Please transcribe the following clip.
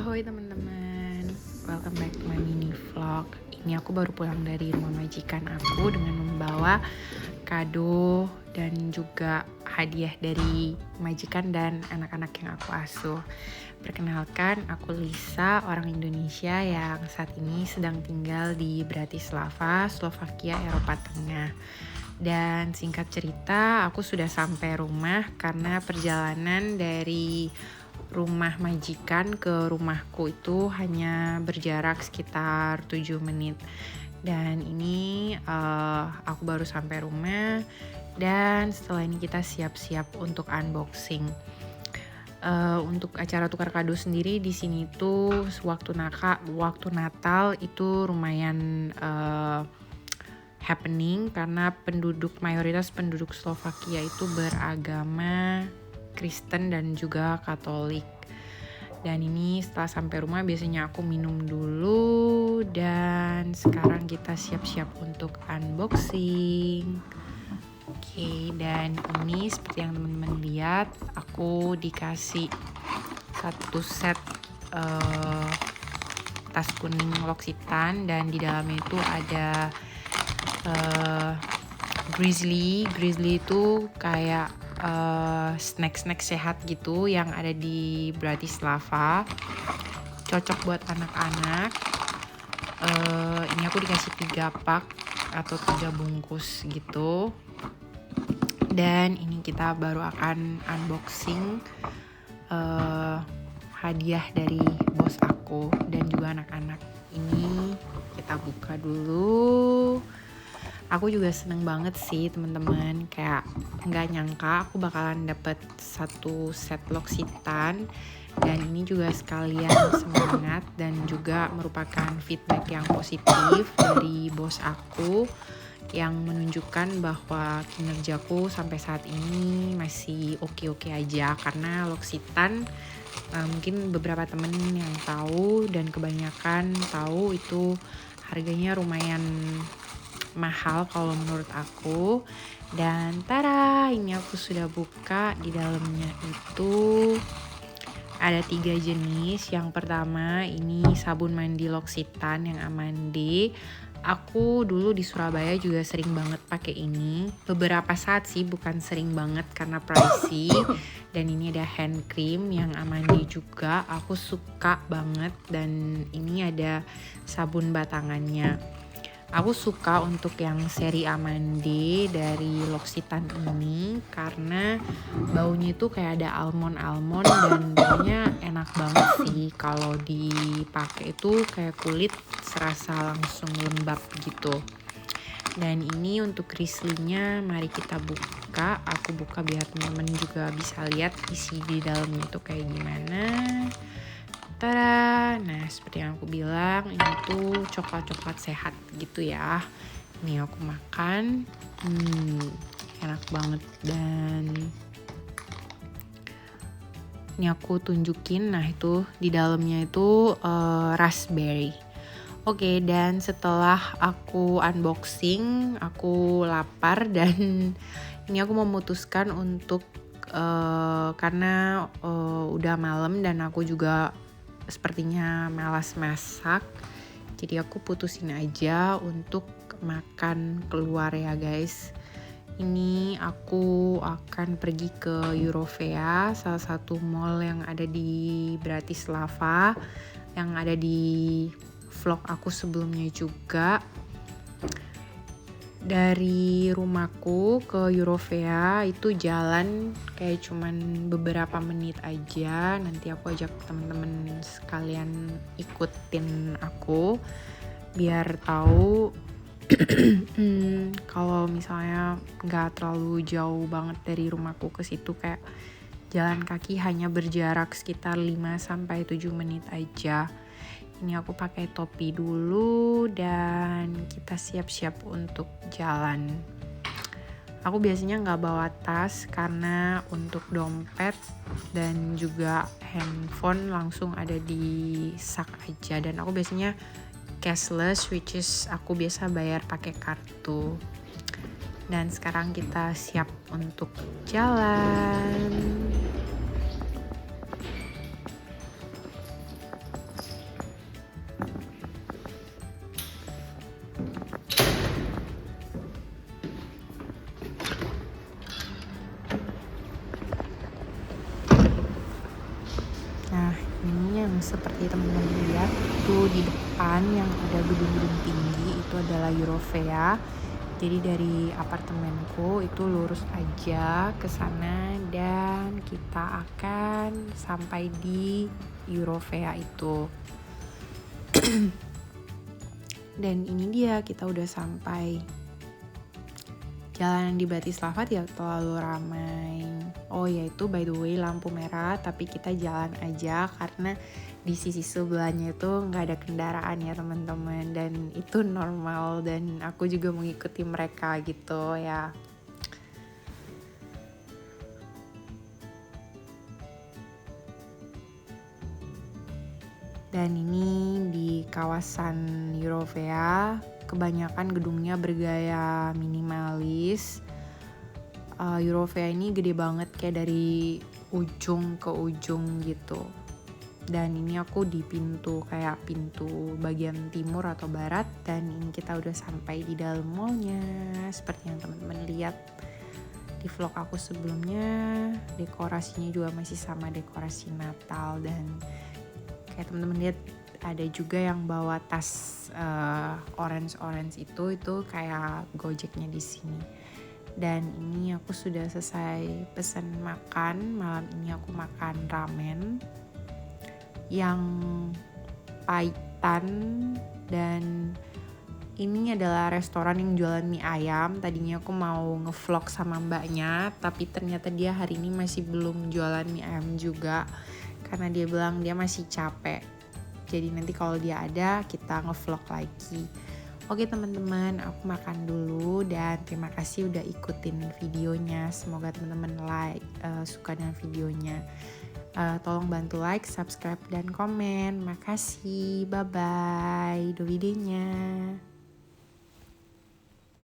Ahoy teman-teman, welcome back to my mini vlog. Ini aku baru pulang dari rumah majikan aku dengan membawa kado dan juga hadiah dari majikan dan anak-anak yang aku asuh. Perkenalkan, aku Lisa, orang Indonesia yang saat ini sedang tinggal di Bratislava, Slovakia, Eropa Tengah. Dan singkat cerita, aku sudah sampai rumah karena perjalanan dari rumah majikan ke rumahku itu hanya berjarak sekitar 7 menit. Dan ini aku baru sampai rumah, dan setelah ini kita siap-siap untuk unboxing. Untuk acara tukar kado sendiri di sini tuh waktu Natal itu lumayan happening karena mayoritas penduduk Slovakia itu beragama Kristen dan juga Katolik. Dan ini setelah sampai rumah biasanya aku minum dulu, dan sekarang kita siap-siap untuk unboxing. Oke, dan ini seperti yang teman-teman lihat, aku dikasih satu set tas kuning L'Occitane, dan di dalamnya itu ada Grizzly itu kayak snack sehat gitu yang ada di Bratislava, cocok buat anak-anak. Ini aku dikasih 3 pak atau 3 bungkus gitu, dan ini kita baru akan unboxing hadiah dari bos aku dan juga anak-anak. Ini kita buka dulu. Aku juga seneng banget sih teman-teman, kayak nggak nyangka aku bakalan dapet satu set L'Occitane, dan ini juga sekalian semangat dan juga merupakan feedback yang positif dari bos aku yang menunjukkan bahwa kinerjaku sampai saat ini masih oke-oke aja. Karena L'Occitane mungkin beberapa temen yang tahu dan kebanyakan tahu itu harganya lumayan mahal kalau menurut aku. Dan tada, ini aku sudah buka. Di dalamnya itu ada 3 jenis. Yang pertama ini sabun mandi L'Occitane yang Amande. Aku dulu di Surabaya juga sering banget pakai ini. Beberapa saat sih, bukan sering banget karena pricey. Dan ini ada hand cream yang Amande juga. Aku suka banget, dan ini ada sabun batangannya. Aku suka untuk yang seri Amande dari L'Occitane ini karena baunya itu kayak ada almond dan baunya enak banget sih. Kalau dipakai itu kayak kulit serasa langsung lembab gitu. Dan ini untuk Grizzly-nya, mari kita buka. Aku buka biar teman-teman juga bisa lihat isi di dalamnya itu kayak gimana. Tada! Nah, seperti yang aku bilang, ini tuh coklat sehat gitu ya. Ini aku makan, enak banget. Dan ini aku tunjukin, nah itu di dalamnya itu raspberry. Oke, dan setelah aku unboxing, aku lapar, dan ini aku memutuskan untuk karena udah malam dan aku juga sepertinya malas masak, jadi aku putusin aja untuk makan keluar ya guys. Ini aku akan pergi ke Eurovea, salah satu mall yang ada di Bratislava, yang ada di vlog aku sebelumnya juga. Dari rumahku ke Eurovea itu jalan kayak cuman beberapa menit aja. Nanti aku ajak teman-teman sekalian ikutin aku biar tahu kalau misalnya nggak terlalu jauh banget dari rumahku ke situ, kayak jalan kaki hanya berjarak sekitar 5-7 menit aja. Ini aku pakai topi dulu dan kita siap-siap untuk jalan. Aku biasanya nggak bawa tas karena untuk dompet dan juga handphone langsung ada di sak aja. Dan aku biasanya cashless, which is aku biasa bayar pakai kartu. Dan sekarang kita siap untuk jalan. seperti teman-teman lihat itu di depan yang ada gedung-gedung tinggi itu adalah Eurovea. Jadi dari apartemenku itu lurus aja ke sana dan kita akan sampai di Eurovea itu. Dan ini dia, kita udah sampai. Jalanan di Bratislava tidak terlalu ramai. Oh ya, itu by the way lampu merah, tapi kita jalan aja karena di sisi sebelahnya itu nggak ada kendaraan ya teman-teman, dan itu normal dan aku juga mengikuti mereka gitu ya. Dan ini di kawasan Eurovea, kebanyakan gedungnya bergaya minimalis. Eurovea ini gede banget kayak dari ujung ke ujung gitu. Dan ini aku di pintu bagian timur atau barat, dan ini kita udah sampai di dalam mallnya seperti yang teman-teman lihat di vlog aku sebelumnya. Dekorasinya juga masih sama dekorasi Natal, dan kayak teman-teman lihat ada juga yang bawa tas orange itu kayak Gojeknya di sini. Dan ini aku sudah selesai pesan makan. Malam ini aku makan ramen yang pahitan, dan ini adalah restoran yang jualan mie ayam. Tadinya aku mau ngevlog sama mbaknya, tapi ternyata dia hari ini masih belum jualan mie ayam juga karena dia bilang dia masih capek. Jadi nanti kalau dia ada kita ngevlog lagi. Oke teman-teman, aku makan dulu dan terima kasih udah ikutin videonya. Semoga teman-teman suka dengan videonya. Tolong bantu like, subscribe, dan komen. Makasih, bye-bye. Dovidenya.